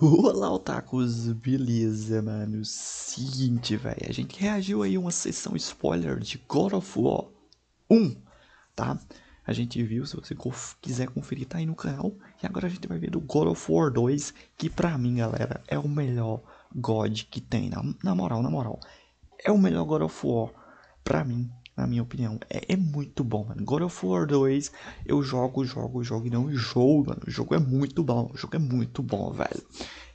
Olá, otakus, beleza, mano? Seguinte, velho, a gente reagiu aí a uma sessão spoiler de God of War 1, tá? A gente viu, se você quiser conferir, tá aí no canal. E agora a gente vai ver do God of War 2, que pra mim, galera, é o melhor God que tem, na moral. É o melhor God of War, pra mim, na minha opinião. É muito bom, mano. God of War 2, eu jogo e não enjoo, mano. O jogo é muito bom, velho.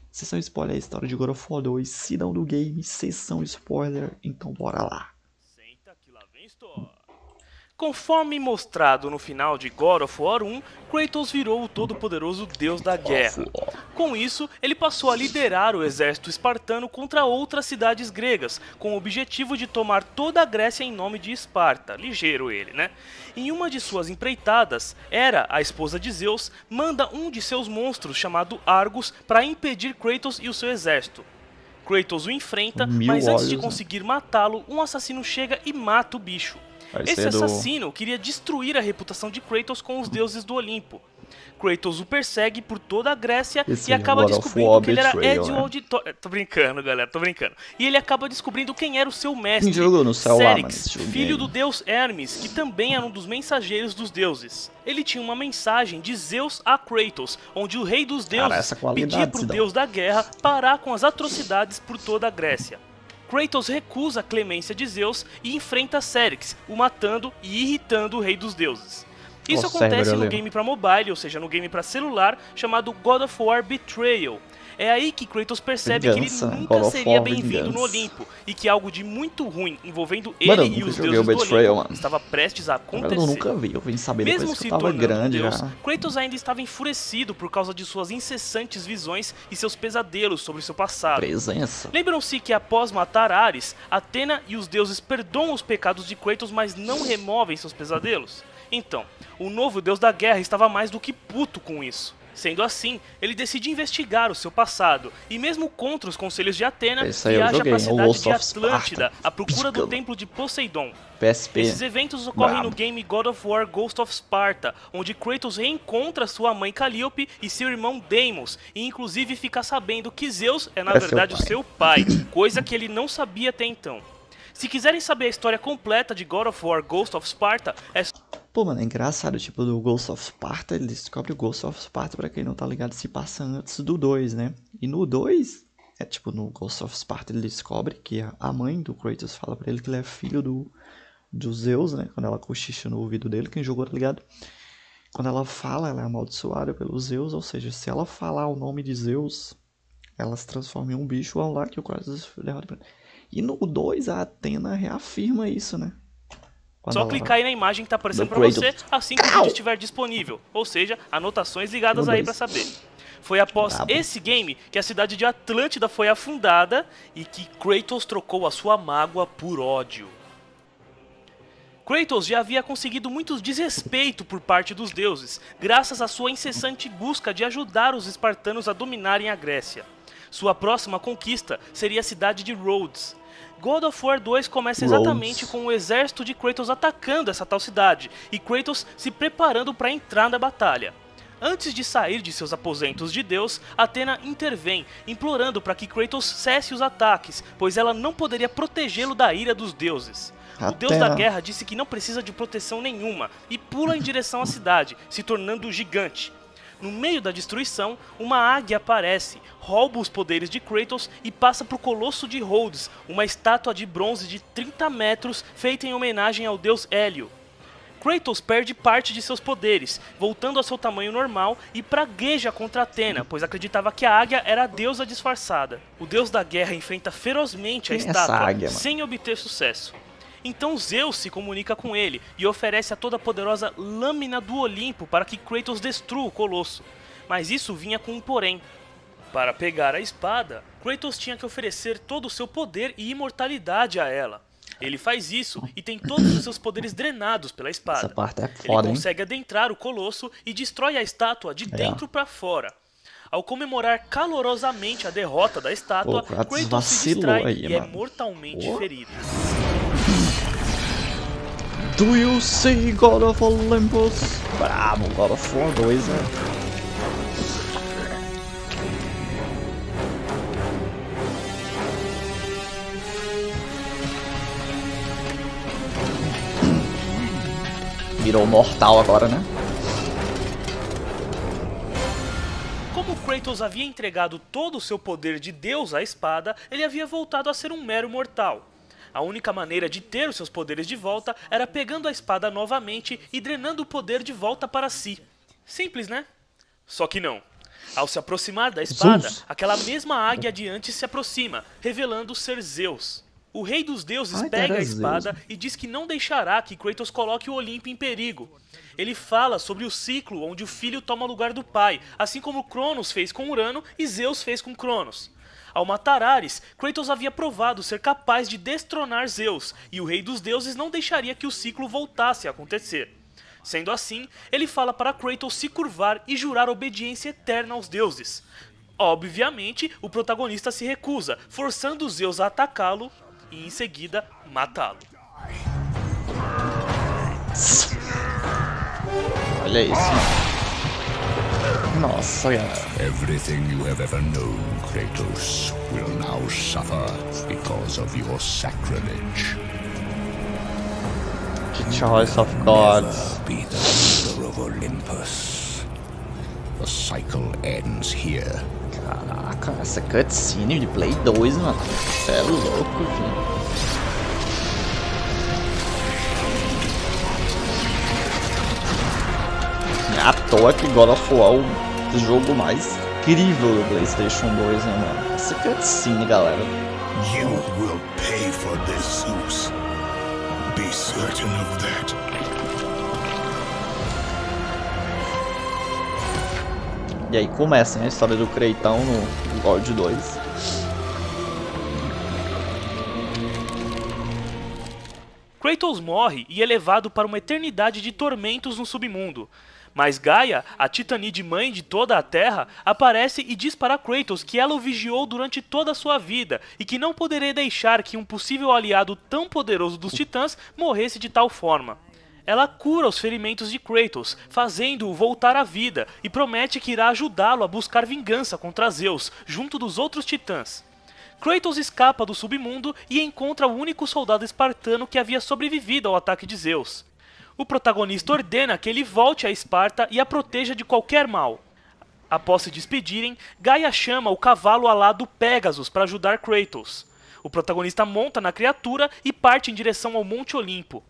Sessão spoiler é a história de God of War 2, se não do game, sessão spoiler, então bora lá. Senta que lá vem história. Conforme mostrado no final de God of War 1, Kratos virou o todo-poderoso deus da guerra. Com isso, ele passou a liderar o exército espartano contra outras cidades gregas, com o objetivo de tomar toda a Grécia em nome de Esparta. Ligeiro ele, né? Em uma de suas empreitadas, Hera, a esposa de Zeus, manda um de seus monstros chamado Argus para impedir Kratos e o seu exército. Kratos o enfrenta, mas antes de conseguir matá-lo, um assassino chega e mata o bicho. Esse assassino queria destruir a reputação de Kratos com os deuses do Olimpo. Kratos o persegue por toda a Grécia e acaba descobrindo que ele era Ezio Auditore. Tô brincando, galera, tô brincando. E ele acaba descobrindo quem era o seu mestre, Cérix, filho do deus Hermes, que também era um dos mensageiros dos deuses. Ele tinha uma mensagem de Zeus a Kratos, onde o rei dos deuses pedia pro deus da guerra parar com as atrocidades por toda a Grécia. Kratos recusa a clemência de Zeus e enfrenta Cérix, o matando e irritando o rei dos deuses. Isso acontece no game para mobile, ou seja, no game para celular, chamado God of War Betrayal. É aí que Kratos percebe que ele nunca seria bem-vindo no Olimpo, e que algo de muito ruim envolvendo ele e os deuses do Olimpo estava prestes a acontecer. Eu nunca vi, eu vim saber mesmo depois que se eu tava grande Deus, já. Kratos ainda estava enfurecido por causa de suas incessantes visões e seus pesadelos sobre seu passado. Lembram-se que após matar Ares, Atena e os deuses perdoam os pecados de Kratos, mas não removem seus pesadelos? Então, o novo deus da guerra estava mais do que puto com isso. Sendo assim, ele decide investigar o seu passado, e mesmo contra os conselhos de Atena, viaja para a cidade de Atlântida à procura do templo de Poseidon. Esses eventos ocorrem no game God of War Ghost of Sparta, onde Kratos reencontra sua mãe Calliope e seu irmão Deimos, e inclusive fica sabendo que Zeus é na verdade o seu pai, coisa que ele não sabia até então. Se quiserem saber a história completa de God of War Ghost of Sparta, é... Pô, mano, é engraçado, tipo, do Ghost of Sparta, ele descobre o Ghost of Sparta, pra quem não tá ligado, se passa antes do 2, né? E no 2, tipo, no Ghost of Sparta ele descobre que a mãe do Kratos fala pra ele que ele é filho do Zeus, né? Quando ela cochicha no ouvido dele, quem jogou tá ligado? Quando ela fala, ela é amaldiçoada pelo Zeus, ou seja, se ela falar o nome de Zeus, ela se transforma em um bicho ao lá que o Kratos derrota pra ele. E no 2 a Atena reafirma isso, né? Só clicar aí na imagem que tá aparecendo pra você assim que o vídeo estiver disponível. Ou seja, anotações ligadas aí pra saber. Foi após esse game que a cidade de Atlântida foi afundada e que Kratos trocou a sua mágoa por ódio. Kratos já havia conseguido muito desrespeito por parte dos deuses, graças à sua incessante busca de ajudar os espartanos a dominarem a Grécia. Sua próxima conquista seria a cidade de Rhodes. God of War 2 começa exatamente com o exército de Kratos atacando essa tal cidade, e Kratos se preparando para entrar na batalha. Antes de sair de seus aposentos de Deus, Atena intervém, implorando para que Kratos cesse os ataques, pois ela não poderia protegê-lo da ira dos deuses. O deus da guerra disse que não precisa de proteção nenhuma, e pula em direção à cidade, se tornando gigante. No meio da destruição, uma águia aparece, rouba os poderes de Kratos e passa para o Colosso de Rhodes, uma estátua de bronze de 30 metros feita em homenagem ao deus Hélio. Kratos perde parte de seus poderes, voltando ao seu tamanho normal e pragueja contra Atena, pois acreditava que a águia era a deusa disfarçada. O deus da guerra enfrenta ferozmente a estátua, sem obter sucesso. Então Zeus se comunica com ele e oferece a toda poderosa lâmina do Olimpo para que Kratos destrua o Colosso. Mas isso vinha com um porém. Para pegar a espada, Kratos tinha que oferecer todo o seu poder e imortalidade a ela. Ele faz isso e tem todos os seus poderes drenados pela espada. Essa parte é foda, ele consegue adentrar o Colosso e destrói a estátua de dentro para fora. Ao comemorar calorosamente a derrota da estátua, Kratos se distrai e é mortalmente ferido. Do you see God of Olympus? Bravo, God of War 2, né? virou mortal agora, né? Como Kratos havia entregado todo o seu poder de Deus à espada, ele havia voltado a ser um mero mortal. A única maneira de ter os seus poderes de volta era pegando a espada novamente e drenando o poder de volta para si. Simples, né? Só que não. Ao se aproximar da espada, aquela mesma águia de antes se aproxima, revelando ser Zeus. O rei dos deuses pega a espada e diz que não deixará que Kratos coloque o Olimpo em perigo. Ele fala sobre o ciclo onde o filho toma o lugar do pai, assim como Cronos fez com Urano e Zeus fez com Cronos. Ao matar Ares, Kratos havia provado ser capaz de destronar Zeus, e o rei dos deuses não deixaria que o ciclo voltasse a acontecer. Sendo assim, ele fala para Kratos se curvar e jurar obediência eterna aos deuses. Obviamente, o protagonista se recusa, forçando Zeus a atacá-lo e em seguida matá-lo. Olha isso. Nossa, cara. Everything you have ever known, Kratos, will now suffer because of your sacrilege. The choice of gods. Be the ruler of Olympus. The cycle ends here. Caraca, essa cutscene de Play 2, mano. Você é louco, filho. Não é à toa que God of War é o jogo mais incrível do PlayStation 2, né, mano? Essa cutscene, galera. You will pay for this, Zeus. Be certain of that. E aí começa, hein, a história do Kratos no God 2. Kratos morre e é levado para uma eternidade de tormentos no submundo. Mas Gaia, a titanide mãe de toda a Terra, aparece e diz para Kratos que ela o vigiou durante toda a sua vida e que não poderia deixar que um possível aliado tão poderoso dos titãs morresse de tal forma. Ela cura os ferimentos de Kratos, fazendo-o voltar à vida, e promete que irá ajudá-lo a buscar vingança contra Zeus, junto dos outros titãs. Kratos escapa do submundo e encontra o único soldado espartano que havia sobrevivido ao ataque de Zeus. O protagonista ordena que ele volte a Esparta e a proteja de qualquer mal. Após se despedirem, Gaia chama o cavalo alado Pégasus para ajudar Kratos. O protagonista monta na criatura e parte em direção ao Monte Olimpo.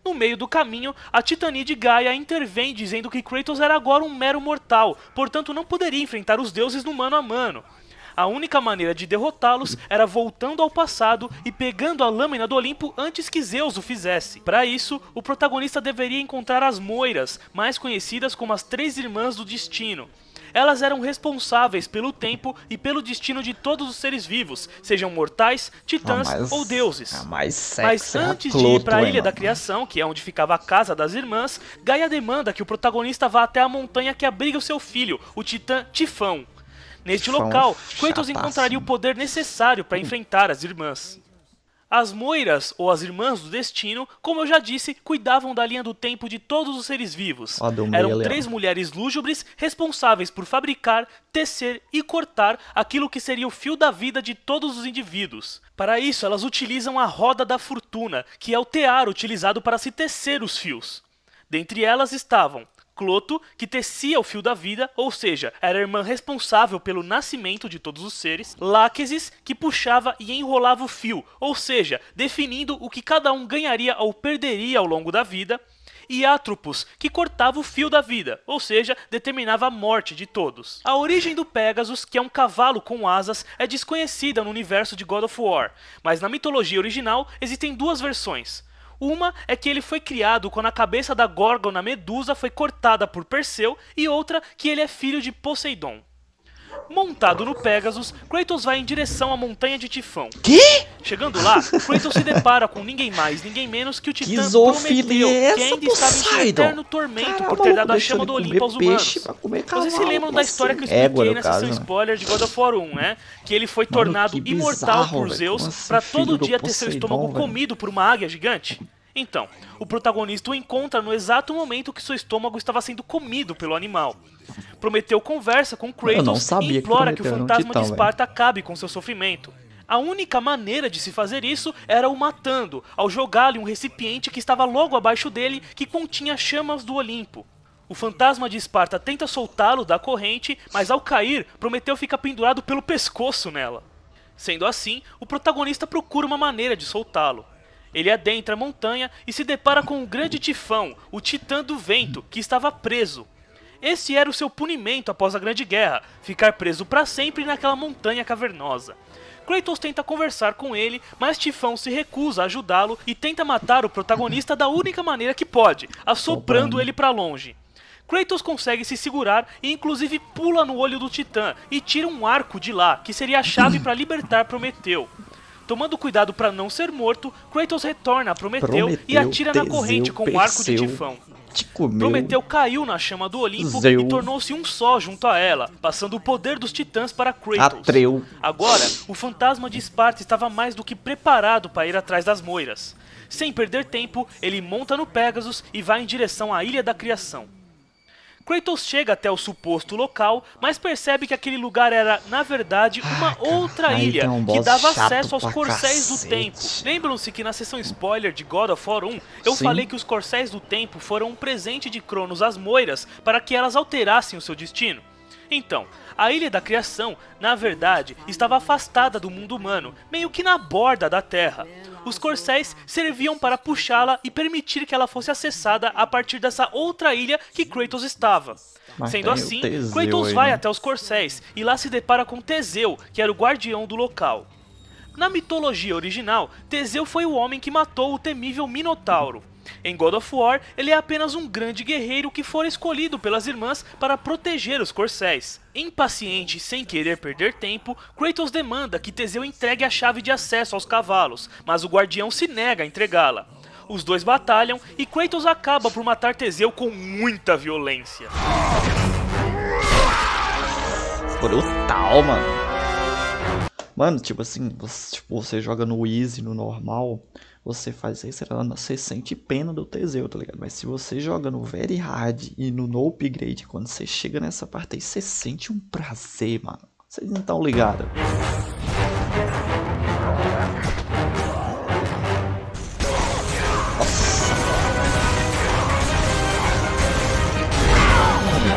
No meio do caminho, a titanide Gaia intervém dizendo que Kratos era agora um mero mortal, portanto não poderia enfrentar os deuses no mano a mano. A única maneira de derrotá-los era voltando ao passado e pegando a lâmina do Olimpo antes que Zeus o fizesse. Para isso, o protagonista deveria encontrar as Moiras, mais conhecidas como as Três Irmãs do Destino. Elas eram responsáveis pelo tempo e pelo destino de todos os seres vivos, sejam mortais, titãs ou deuses. Mas antes de ir para a Ilha da Criação, que é onde ficava a casa das irmãs, Gaia demanda que o protagonista vá até a montanha que abriga o seu filho, o titã Tifão. Neste local, Kratos encontraria o poder necessário para enfrentar as irmãs. As Moiras, ou as Irmãs do Destino, como eu já disse, cuidavam da linha do tempo de todos os seres vivos. Eram 3 mulheres lúgubres responsáveis por fabricar, tecer e cortar aquilo que seria o fio da vida de todos os indivíduos. Para isso, elas utilizam a Roda da Fortuna, que é o tear utilizado para se tecer os fios. Dentre elas estavam Cloto, que tecia o fio da vida, ou seja, era a irmã responsável pelo nascimento de todos os seres. Láquesis, que puxava e enrolava o fio, ou seja, definindo o que cada um ganharia ou perderia ao longo da vida. E Atropos, que cortava o fio da vida, ou seja, determinava a morte de todos. A origem do Pégasus, que é um cavalo com asas, é desconhecida no universo de God of War, mas na mitologia original existem 2 versões. Uma é que ele foi criado quando a cabeça da Górgona Medusa foi cortada por Perseu, e outra que ele é filho de Poseidon. Montado no Pégasus, Kratos vai em direção à montanha de Tifão. Que? Chegando lá, Kratos se depara com ninguém mais, ninguém menos que o titã Prometeu, que ainda estava em seu eterno tormento por ter dado a chama do Olimpo aos humanos. Vocês se lembram da história que eu expliquei na sessão spoiler de God of War 1, né? Que ele foi tornado imortal por Zeus para todo dia ter seu estômago comido por uma águia gigante? Então, o protagonista o encontra no exato momento que seu estômago estava sendo comido pelo animal. Prometeu conversa com Kratos e implora que o fantasma de Esparta acabe com seu sofrimento. A única maneira de se fazer isso era o matando, ao jogá-lo em um recipiente que estava logo abaixo dele, que continha chamas do Olimpo. O fantasma de Esparta tenta soltá-lo da corrente, mas ao cair, Prometeu fica pendurado pelo pescoço nela. Sendo assim, o protagonista procura uma maneira de soltá-lo. Ele adentra a montanha e se depara com um grande Tifão, o Titã do Vento, que estava preso. Esse era o seu punimento após a Grande Guerra, ficar preso para sempre naquela montanha cavernosa. Kratos tenta conversar com ele, mas Tifão se recusa a ajudá-lo e tenta matar o protagonista da única maneira que pode, assoprando ele para longe. Kratos consegue se segurar e inclusive pula no olho do Titã e tira um arco de lá, que seria a chave para libertar Prometeu. Tomando cuidado para não ser morto, Kratos retorna a Prometeu e atira na corrente com o arco de Tifão. Prometeu caiu na chama do Olimpo e tornou-se um só junto a ela, passando o poder dos titãs para Kratos. Agora, o fantasma de Esparta estava mais do que preparado para ir atrás das Moiras. Sem perder tempo, ele monta no Pegasus e vai em direção à Ilha da Criação. Kratos chega até o suposto local, mas percebe que aquele lugar era, na verdade, uma outra ilha que dava acesso aos Corcéis do Tempo. Lembram-se que na sessão spoiler de God of War 1, eu falei que os Corcéis do Tempo foram um presente de Cronos às Moiras para que elas alterassem o seu destino? Então, a Ilha da Criação, na verdade, estava afastada do mundo humano, meio que na borda da Terra. Os Corcéis serviam para puxá-la e permitir que ela fosse acessada a partir dessa outra ilha que Kratos estava. Sendo assim, Kratos vai até os Corcéis e lá se depara com Teseu, que era o guardião do local. Na mitologia original, Teseu foi o homem que matou o temível Minotauro. Em God of War, ele é apenas um grande guerreiro que fora escolhido pelas irmãs para proteger os Corcéis. Impaciente e sem querer perder tempo, Kratos demanda que Teseu entregue a chave de acesso aos cavalos, mas o guardião se nega a entregá-la. Os dois batalham e Kratos acaba por matar Teseu com muita violência. Brutal, mano. Mano, tipo assim, você joga no easy, no normal, você faz isso, você sente pena do Teseu, tá ligado? Mas se você joga no very hard e no upgrade, quando você chega nessa parte aí, você sente um prazer, mano. Vocês não estão ligados?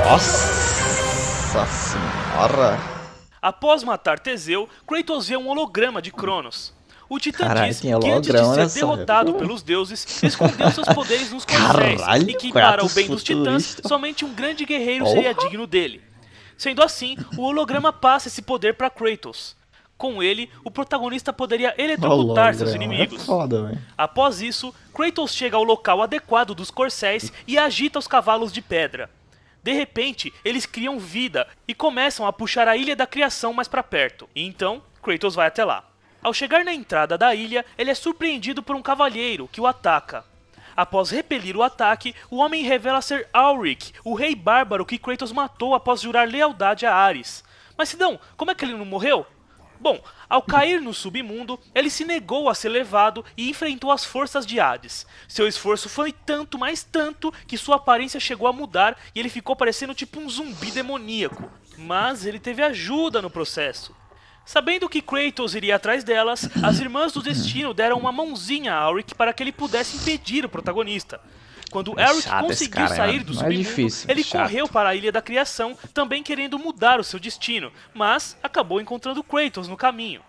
Nossa senhora! Após matar Teseu, Kratos vê um holograma de Cronos. O Titã diz que antes de ser derrotado pelos deuses, escondeu seus poderes nos Corcéis e que para o bem dos titãs, somente um grande guerreiro seria digno dele. Sendo assim, o holograma passa esse poder para Kratos. Com ele, o protagonista poderia eletrocutar seus inimigos. Após isso, Kratos chega ao local adequado dos Corcéis e agita os cavalos de pedra. De repente, eles criam vida e começam a puxar a Ilha da Criação mais para perto. E então, Kratos vai até lá. Ao chegar na entrada da ilha, ele é surpreendido por um cavalheiro que o ataca. Após repelir o ataque, o homem revela ser Auric, o rei bárbaro que Kratos matou após jurar lealdade a Ares. Mas Sidão, como é que ele não morreu? Bom, ao cair no submundo, ele se negou a ser levado e enfrentou as forças de Hades. Seu esforço foi tanto, mais tanto, que sua aparência chegou a mudar e ele ficou parecendo tipo um zumbi demoníaco. Mas ele teve ajuda no processo. Sabendo que Kratos iria atrás delas, as Irmãs do Destino deram uma mãozinha a Auric para que ele pudesse impedir o protagonista. Quando Auric conseguiu sair do submundo, ele correu para a Ilha da Criação, também querendo mudar o seu destino, mas acabou encontrando Kratos no caminho.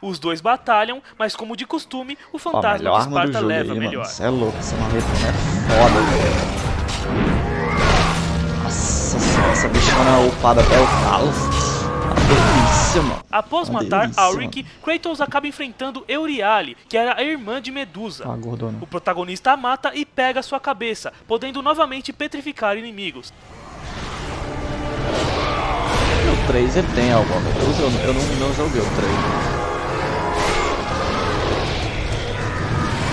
Os dois batalham, mas como de costume, o fantasma de Esparta leva melhor. Você é louco, essa marreta é foda, velho. Nossa senhora, essa bichona upada até o calo. Delícia, mano. Após matar Auric, Kratos acaba enfrentando Euryale, que era a irmã de Medusa. O protagonista a mata e pega sua cabeça, podendo novamente petrificar inimigos. No 3 ele tem alguma Medusa? Eu não joguei o 3.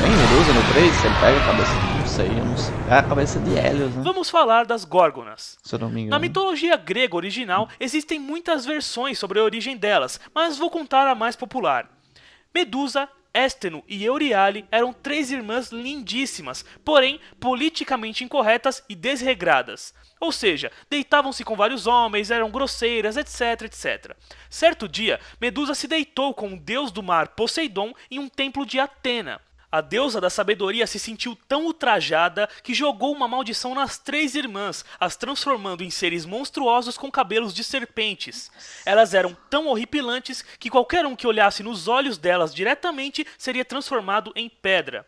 Tem Medusa no 3? Se ele pega a cabeça, não sei. É a cabeça de Hélios, né? Vamos falar das Górgonas. Se eu não me engano. Na mitologia grega original, existem muitas versões sobre a origem delas, mas vou contar a mais popular. Medusa Esténo e Euryale eram 3 irmãs lindíssimas, porém politicamente incorretas e desregradas. Ou seja, deitavam-se com vários homens, eram grosseiras, etc, etc. Certo dia, Medusa se deitou com o deus do mar Poseidon em um templo de Atena. A deusa da sabedoria se sentiu tão ultrajada que jogou uma maldição nas 3 irmãs, as transformando em seres monstruosos com cabelos de serpentes. Elas eram tão horripilantes que qualquer um que olhasse nos olhos delas diretamente seria transformado em pedra.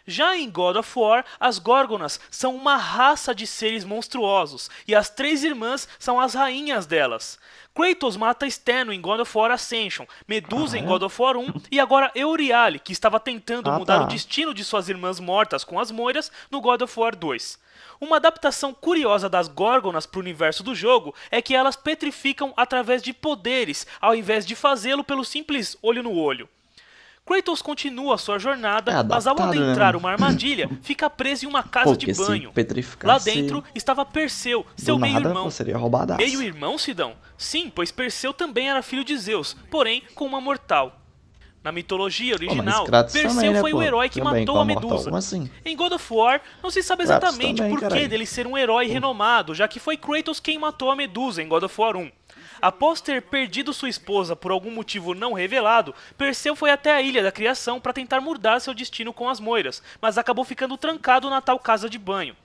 Já em God of War, as Górgonas são uma raça de seres monstruosos, e as 3 irmãs são as rainhas delas. Kratos mata Esténo em God of War Ascension, Medusa em God of War 1 e agora Euryale, que estava tentando mudar o destino de suas irmãs mortas com as moiras no God of War 2. Uma adaptação curiosa das Górgonas para o universo do jogo é que elas petrificam através de poderes, ao invés de fazê-lo pelo simples olho no olho. Kratos continua sua jornada, mas ao adentrar uma armadilha, fica preso em uma casa de banho. Lá dentro estava Perseu, seu meio-irmão. Meio-irmão, Sidão? Sim, pois Perseu também era filho de Zeus, porém com uma mortal. Na mitologia original, Perseu foi o herói que matou a Medusa. Em God of War, não se sabe exatamente por que dele ser um herói renomado, já que foi Kratos quem matou a Medusa em God of War 1. Após ter perdido sua esposa por algum motivo não revelado, Perseu foi até a Ilha da Criação para tentar mudar seu destino com as moiras, mas acabou ficando trancado na tal casa de banho.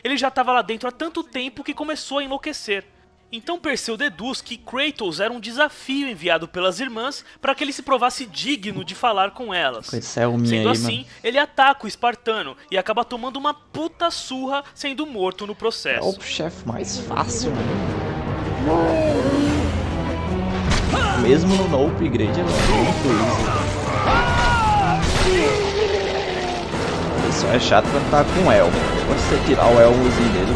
Ele já estava lá dentro há tanto tempo que começou a enlouquecer. Então Perseu deduz que Kratos era um desafio enviado pelas irmãs para que ele se provasse digno de falar com elas. Sendo assim, ele ataca o espartano e acaba tomando uma puta surra, sendo morto no processo. É o chefe mais fácil, né? Mesmo no upgrade, é muito easy. Isso é chato quando tá com elmo. Depois você tirar o elmozinho dele.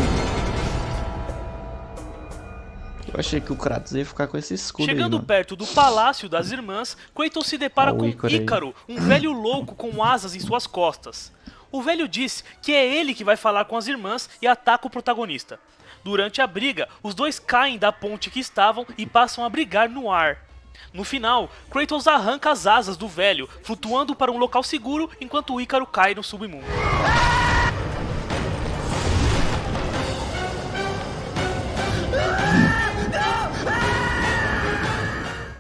Eu achei que o Kratos ia ficar com esse escudo. Chegando aí, perto do palácio das irmãs, Kratos se depara com Ícaro, um velho louco com asas em suas costas. O velho diz que é ele que vai falar com as irmãs e ataca o protagonista. Durante a briga, os dois caem da ponte que estavam e passam a brigar no ar. No final, Kratos arranca as asas do velho, flutuando para um local seguro enquanto Ícaro cai no submundo.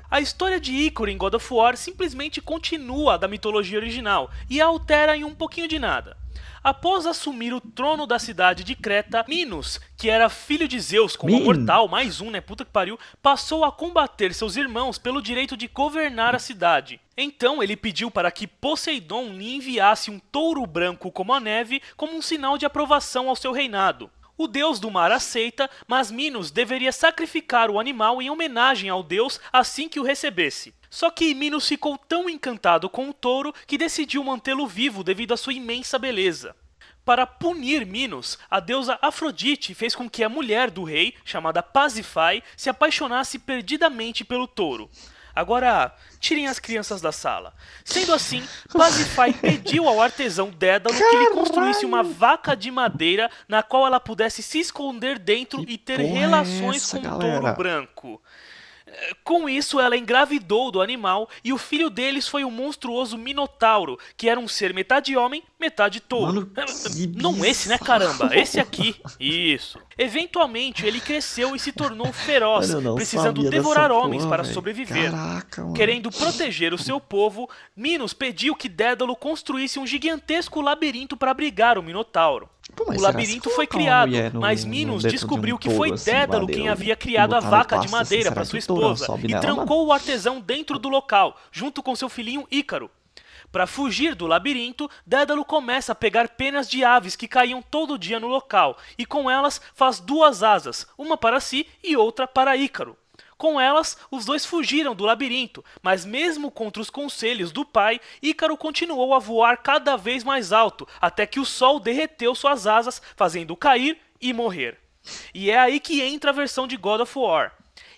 A história de Ícaro em God of War simplesmente continua da mitologia original e a altera em um pouquinho de nada. Após assumir o trono da cidade de Creta, Minos, que era filho de Zeus com uma mortal, mais um, né, puta que pariu, passou a combater seus irmãos pelo direito de governar a cidade. Então ele pediu para que Poseidon lhe enviasse um touro branco como a neve como um sinal de aprovação ao seu reinado. O deus do mar aceita, mas Minos deveria sacrificar o animal em homenagem ao deus assim que o recebesse. Só que Minos ficou tão encantado com o touro que decidiu mantê-lo vivo devido à sua imensa beleza. Para punir Minos, a deusa Afrodite fez com que a mulher do rei, chamada Pasífae, se apaixonasse perdidamente pelo touro. Agora, tirem as crianças da sala. Sendo assim, Pasífae pediu ao artesão Dédalo que lhe construísse uma vaca de madeira na qual ela pudesse se esconder dentro e ter relações com o touro branco. Com isso, ela engravidou do animal e o filho deles foi o monstruoso Minotauro, que era um ser metade homem, metade touro. Mano, não esse, né, caramba? Esse aqui. Isso. Eventualmente, ele cresceu e se tornou feroz, precisando devorar homens para sobreviver. Caraca, mano. Querendo proteger o seu povo, Minos pediu que Dédalo construísse um gigantesco labirinto para abrigar o Minotauro. Pô, o labirinto foi criado, mas Minos descobriu que foi Dédalo quem havia criado a vaca de madeira para sua esposa e trancou o artesão dentro do local, junto com seu filhinho Ícaro. Para fugir do labirinto, Dédalo começa a pegar penas de aves que caíam todo dia no local, e com elas faz 2 asas, uma para si e outra para Ícaro. Com elas, os dois fugiram do labirinto, mas mesmo contra os conselhos do pai, Ícaro continuou a voar cada vez mais alto, até que o sol derreteu suas asas, fazendo-o cair e morrer. E é aí que entra a versão de God of War.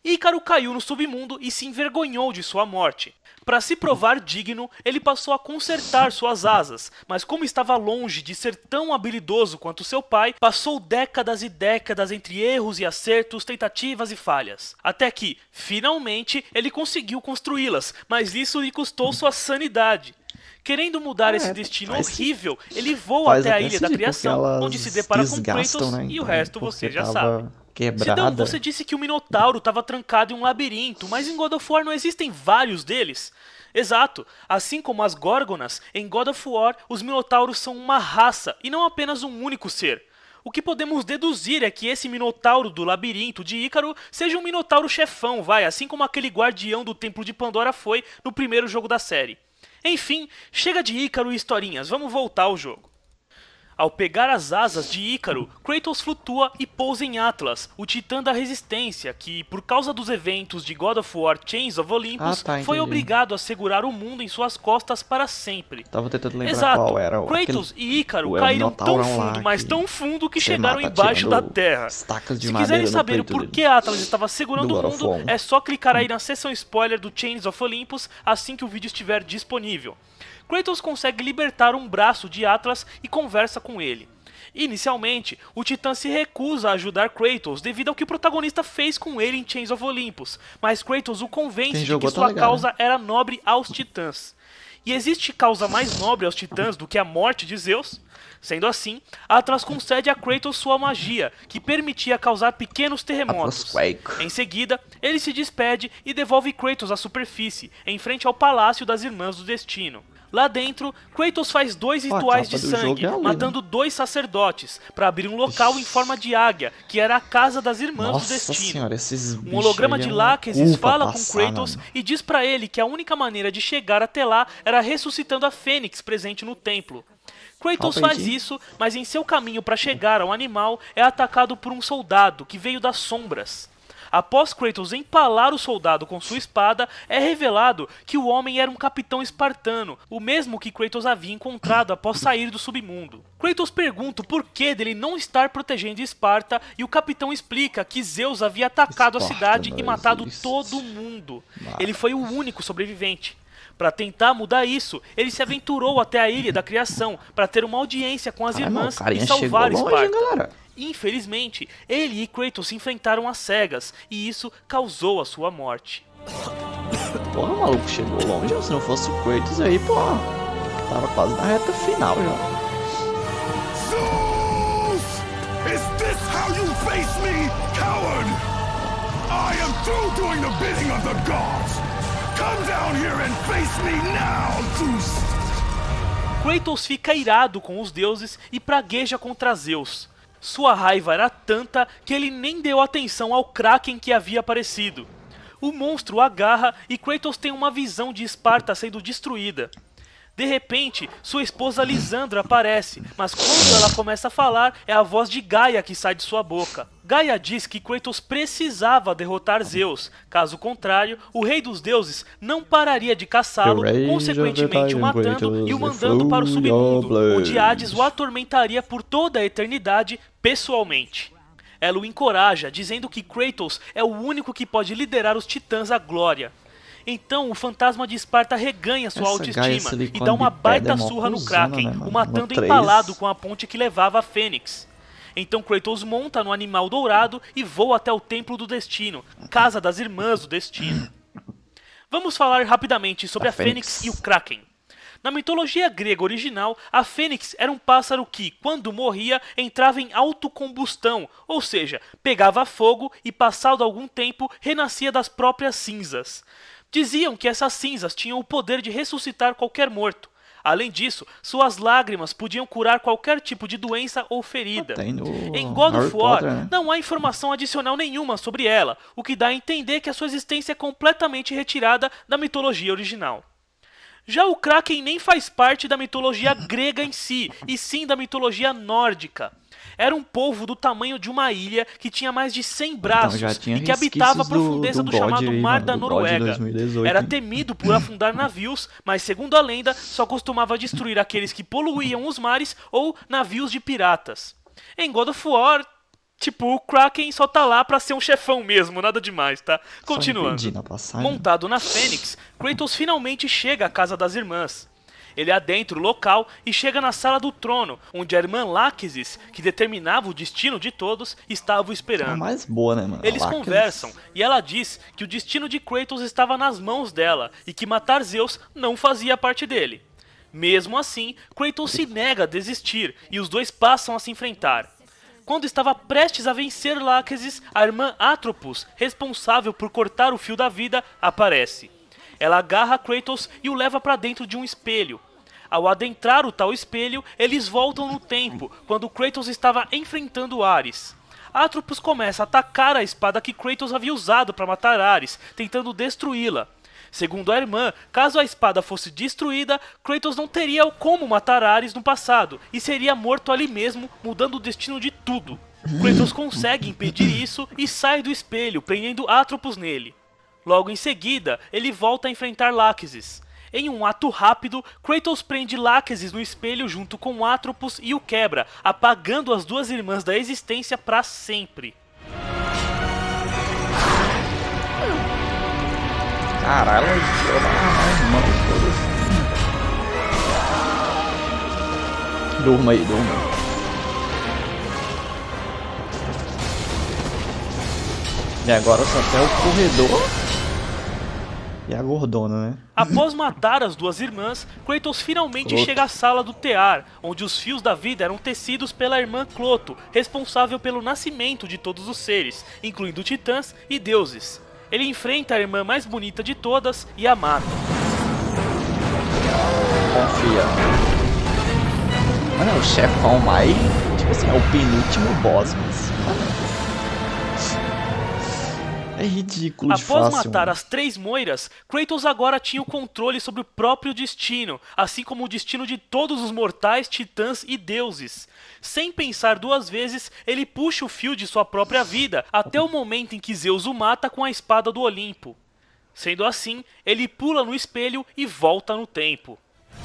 Ícaro caiu no submundo e se envergonhou de sua morte. Para se provar digno, ele passou a consertar suas asas, mas como estava longe de ser tão habilidoso quanto seu pai, passou décadas e décadas entre erros e acertos, tentativas e falhas. Até que, finalmente, ele conseguiu construí-las, mas isso lhe custou sua sanidade. Querendo mudar esse destino horrível, ele voa faz até a até Ilha da sentido, Criação, porque elas onde se depara com desgastam, Kratos né? e o Então, resto porque você já tava sabe. quebrada. Sidão, você disse que o Minotauro estava trancado em um labirinto, mas em God of War não existem vários deles? Exato, assim como as Górgonas, em God of War, os Minotauros são uma raça e não apenas um único ser. O que podemos deduzir é que esse Minotauro do labirinto de Ícaro seja um Minotauro chefão, assim como aquele guardião do Templo de Pandora foi no primeiro jogo da série. Enfim, chega de Ícaro e historinhas, vamos voltar ao jogo. Ao pegar as asas de Ícaro, Kratos flutua e pousa em Atlas, o titã da resistência, que, por causa dos eventos de God of War Chains of Olympus, foi obrigado a segurar o mundo em suas costas para sempre. Tava tentando lembrar Exato, qual era Kratos e Ícaro caíram tão fundo, mas tão fundo que chegaram embaixo da terra. Se quiserem saber o porquê Atlas estava segurando o mundo, é só clicar aí na seção spoiler do Chains of Olympus assim que o vídeo estiver disponível. Kratos consegue libertar um braço de Atlas e conversa com ele. Inicialmente, o Titã se recusa a ajudar Kratos devido ao que o protagonista fez com ele em Chains of Olympus, mas Kratos o convence de que sua causa era nobre aos Titãs. E existe causa mais nobre aos Titãs do que a morte de Zeus? Sendo assim, Atlas concede a Kratos sua magia, que permitia causar pequenos terremotos. Em seguida, ele se despede e devolve Kratos à superfície, em frente ao Palácio das Irmãs do Destino. Lá dentro, Kratos faz 2 rituais de sangue, matando 2 sacerdotes, para abrir um local em forma de águia, que era a Casa das Irmãs do Destino. Um holograma de Láquesis fala com Kratos e diz para ele que a única maneira de chegar até lá era ressuscitando a Fênix presente no templo. Kratos faz isso, mas em seu caminho para chegar ao animal é atacado por um soldado que veio das sombras. Após Kratos empalar o soldado com sua espada, é revelado que o homem era um capitão espartano, o mesmo que Kratos havia encontrado após sair do submundo. Kratos pergunta o porquê dele não estar protegendo Esparta e o capitão explica que Zeus havia atacado a cidade e matado todo mundo. Ele foi o único sobrevivente. Para tentar mudar isso, ele se aventurou até a Ilha da Criação para ter uma audiência com as irmãs e salvar Esparta. Infelizmente, ele e Kratos se enfrentaram às cegas, e isso causou a sua morte. Porra, o maluco chegou longe, se não fosse o Kratos aí, porra, tava quase na reta final já. Zeus! Is this how you face me, coward? I am through doing the bidding of the gods! Come down here and face me now, Zeus! Kratos fica irado com os deuses e pragueja contra Zeus. Sua raiva era tanta que ele nem deu atenção ao Kraken que havia aparecido. O monstro o agarra e Kratos tem uma visão de Esparta sendo destruída. De repente, sua esposa Lisandra aparece, mas quando ela começa a falar, é a voz de Gaia que sai de sua boca. Gaia diz que Kratos precisava derrotar Zeus, caso contrário, o rei dos deuses não pararia de caçá-lo, consequentemente o matando e o mandando para o submundo, onde Hades o atormentaria por toda a eternidade pessoalmente. Ela o encoraja, dizendo que Kratos é o único que pode liderar os titãs à glória. Então o fantasma de Esparta reganha sua autoestima e dá uma baita surra no Kraken, o matando empalado com a ponte que levava a Fênix. Então Kratos monta no animal dourado e voa até o Templo do Destino, Casa das Irmãs do Destino. Vamos falar rapidamente sobre a Fênix e o Kraken. Na mitologia grega original, a Fênix era um pássaro que, quando morria, entrava em autocombustão, ou seja, pegava fogo e, passado algum tempo, renascia das próprias cinzas. Diziam que essas cinzas tinham o poder de ressuscitar qualquer morto. Além disso, suas lágrimas podiam curar qualquer tipo de doença ou ferida. Em God of War, não há informação adicional nenhuma sobre ela, o que dá a entender que a sua existência é completamente retirada da mitologia original. Já o Kraken nem faz parte da mitologia grega em si, e sim da mitologia nórdica. Era um polvo do tamanho de uma ilha que tinha mais de 100 braços e que habitava a profundeza do chamado Mar da Noruega. Era temido por afundar navios, mas segundo a lenda, só costumava destruir aqueles que poluíam os mares ou navios de piratas. Em God of War, tipo, o Kraken só tá lá pra ser um chefão mesmo, nada demais, tá? Continuando. Montado na Fênix, Kratos finalmente chega à Casa das Irmãs. Ele adentra o local e chega na Sala do Trono, onde a irmã Láquesis, que determinava o destino de todos, estava o esperando. Mais boa, né, mano? Eles conversam e ela diz que o destino de Kratos estava nas mãos dela e que matar Zeus não fazia parte dele. Mesmo assim, Kratos se nega a desistir e os dois passam a se enfrentar. Quando estava prestes a vencer Lachesis, a irmã Atropos, responsável por cortar o fio da vida, aparece. Ela agarra Kratos e o leva para dentro de um espelho. Ao adentrar o tal espelho, eles voltam no tempo, quando Kratos estava enfrentando Ares. Atropos começa a atacar a espada que Kratos havia usado para matar Ares, tentando destruí-la. Segundo a irmã, caso a espada fosse destruída, Kratos não teria como matar Ares no passado, e seria morto ali mesmo, mudando o destino de tudo. Kratos consegue impedir isso e sai do espelho, prendendo Atropos nele. Logo em seguida, ele volta a enfrentar Lachesis. Em um ato rápido, Kratos prende Lachesis no espelho junto com Atropos e o quebra, apagando as duas irmãs da existência para sempre. Caralho, irmão, durma aí, durma. E agora só tem o corredor e a gordona, né? Após matar as duas irmãs, Kratos finalmente chega à sala do Tear, onde os fios da vida eram tecidos pela irmã Cloto, responsável pelo nascimento de todos os seres, incluindo titãs e deuses. Ele enfrenta a irmã mais bonita de todas e a mata. Confia. Mano, é o chefão mais... Tipo assim, é o penúltimo boss, mas... É ridículo de Após fácil, matar mano. as 3 moiras, Kratos agora tinha o controle sobre o próprio destino, assim como o destino de todos os mortais, titãs e deuses. Sem pensar 2 vezes, ele puxa o fio de sua própria vida, até o momento em que Zeus o mata com a espada do Olimpo. Sendo assim, ele pula no espelho e volta no tempo.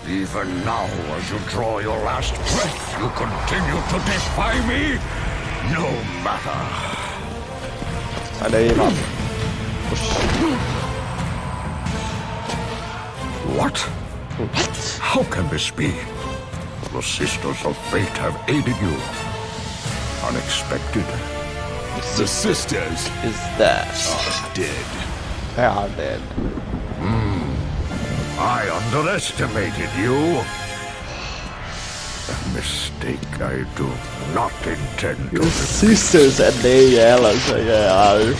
Even now, as you draw your last breath, you continue to defy me? No matter. Sai daí, mano. What? How can this be? The Sisters of Fate have aided you. Unexpected. The Sisters Is that? are dead. They are dead. I underestimated you. A mistake I do not intend to Os Sisters é dei elas, ai.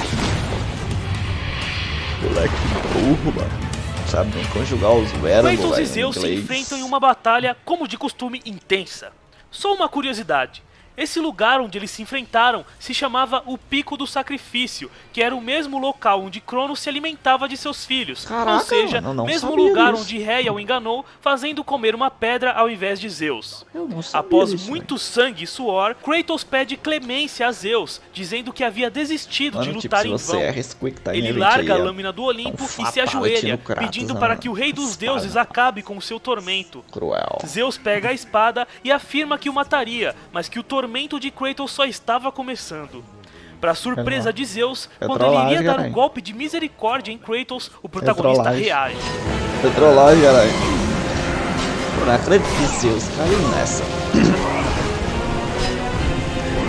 Moleque burro, mano. Sabe nem conjugar os verbos, Kratos e velho, em Zeus se inglês. enfrentam em uma batalha, como de costume, intensa. Só uma curiosidade. Esse lugar onde eles se enfrentaram se chamava o Pico do Sacrifício, que era o mesmo local onde Cronos se alimentava de seus filhos, Caraca, ou seja, mano, eu não mesmo sabia lugar disso. onde Réia o enganou, fazendo comer uma pedra ao invés de Zeus. Eu não sabia Após disso, muito sangue e suor, Kratos pede clemência a Zeus, dizendo que havia desistido de Mano, tipo, lutar se em você vão. erra esse Quick Time Ele Event larga a aí, ó, lâmina do Olimpo é um e se fatality ajoelha, no Kratos, pedindo né, para mano? que o rei dos Espada. deuses acabe com o seu tormento. Cruel. Zeus pega a espada e afirma que o mataria, mas que o tormento de Kratos só estava começando. Para surpresa de Zeus, É quando ele iria trollagem, dar um caralho. golpe de misericórdia em Kratos, o protagonista trollagem. reage. Foi trollagem, caralho. Eu não acredito que Zeus caiu nessa.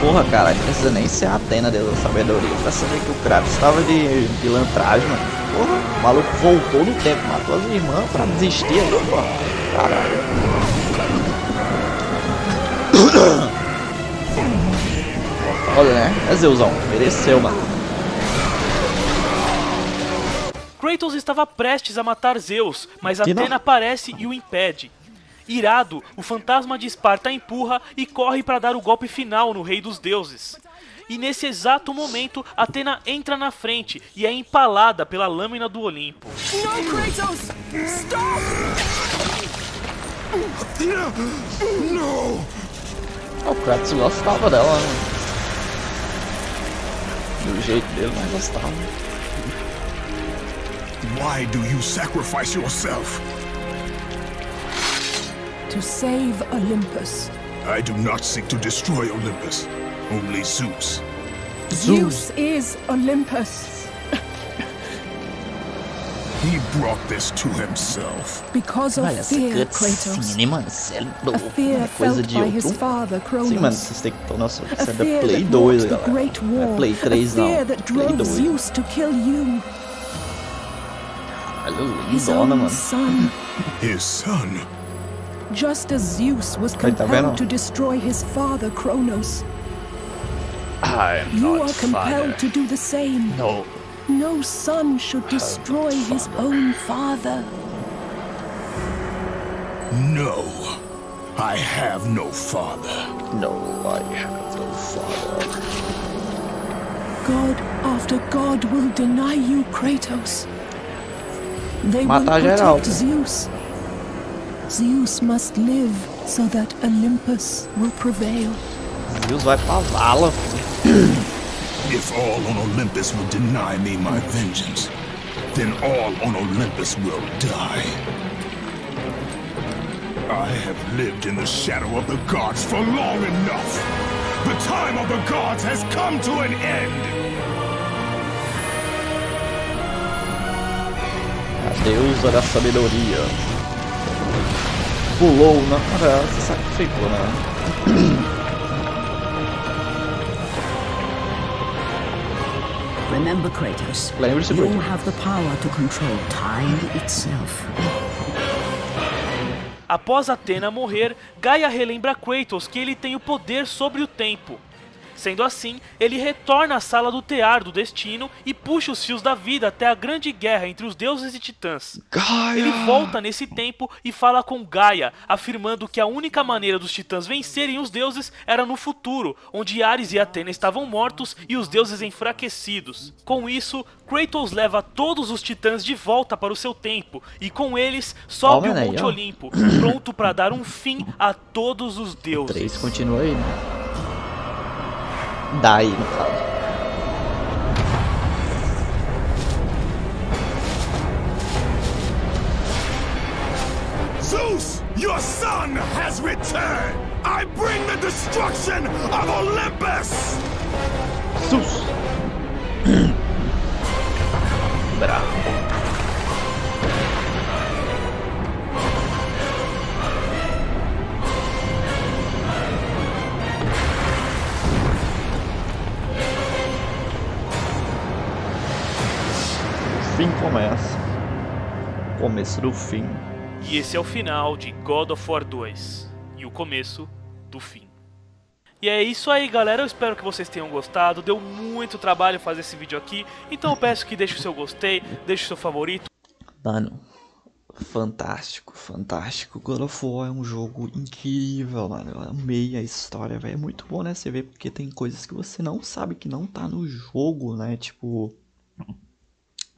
Porra, cara, não precisa nem ser a Atena, Deus da sabedoria, pra saber que o Kratos estava de pilantragem, mano. Porra, o maluco voltou no tempo, matou as irmãs pra desistir aí, porra. Caralho. Olha, né? É Zeusão, mereceu, mano. Kratos estava prestes a matar Zeus, mas Que não. Atena aparece e o impede. Irado, o fantasma de Esparta empurra e corre para dar o golpe final no rei dos deuses. E nesse exato momento, Atena entra na frente e é empalada pela lâmina do Olimpo. No, Kratos! Stop! No! O Kratos gostava dela, né? Do jeito dele, mas gostava. Why do you sacrifice yourself? To save Olympus. I do not seek to destroy Olympus. Only Zeus. Zeus is Olympus. He brought this to himself. Because of Olha essa fear, Kratos. cutscene, mano. Você é A louco. fear É coisa felt de by his outro. father, Cronos. Sim, mano, vocês têm que ter noção. A Isso é da fear Play that 2, wrought the galera. Great Não War. é Play 3, A fear não. that Play drove 2. Zeus to kill you. Olha, His lindona, own mano. son. His son. Just as Zeus was Aí, tá vendo? compelled to destroy his father Kronos, I'm you not are compelled to do the same. No. No son should destroy his own father. No, I have no father. No, I have no father. God after God will deny you, Kratos. They will Matar geral. protect Zeus. Zeus must live so that Olympus will prevail. Zeus vai pra vala. If all on Olympus will deny me my vengeance, then all on Olympus will die. I have lived in the shadow of the gods for long enough. The time of the gods has come to an end. A deusa da sabedoria. Pulou na cara, se sacrificou, né? Remember, Kratos, Lembre-se, you Kratos. have the power to control time itself. Após Atena morrer, Gaia relembra a Kratos que ele tem o poder sobre o tempo. Sendo assim, ele retorna à sala do tear do destino e puxa os fios da vida até a grande guerra entre os deuses e titãs. Gaia! Ele volta nesse tempo e fala com Gaia, afirmando que a única maneira dos titãs vencerem os deuses era no futuro, onde Ares e Atena estavam mortos e os deuses enfraquecidos. Com isso, Kratos leva todos os titãs de volta para o seu tempo e com eles sobe o Olha aí, Monte ó. Olimpo, pronto para dar um fim a todos os deuses. 3 continua aí, né? Daí, no caso. Zeus, your son has returned. I bring the destruction of Olympus. Zeus! Bravo. O fim começa. Começo do fim. E esse é o final de God of War 2 e o começo do fim. E é isso aí, galera, eu espero que vocês tenham gostado, deu muito trabalho fazer esse vídeo aqui, então eu peço que deixe o seu gostei, deixe o seu favorito. Mano, fantástico, fantástico. God of War é um jogo incrível, mano. Eu amei a história, velho. É muito bom, né? Você vê porque tem coisas que você não sabe que não tá no jogo, né? Tipo,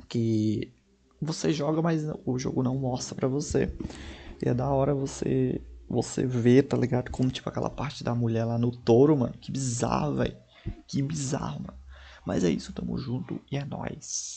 que você joga, mas o jogo não mostra pra você. E é da hora você ver, tá ligado? Como, tipo, aquela parte da mulher lá no touro, mano. Que bizarro, velho. Que bizarro, mano. Mas é isso, tamo junto e é nóis.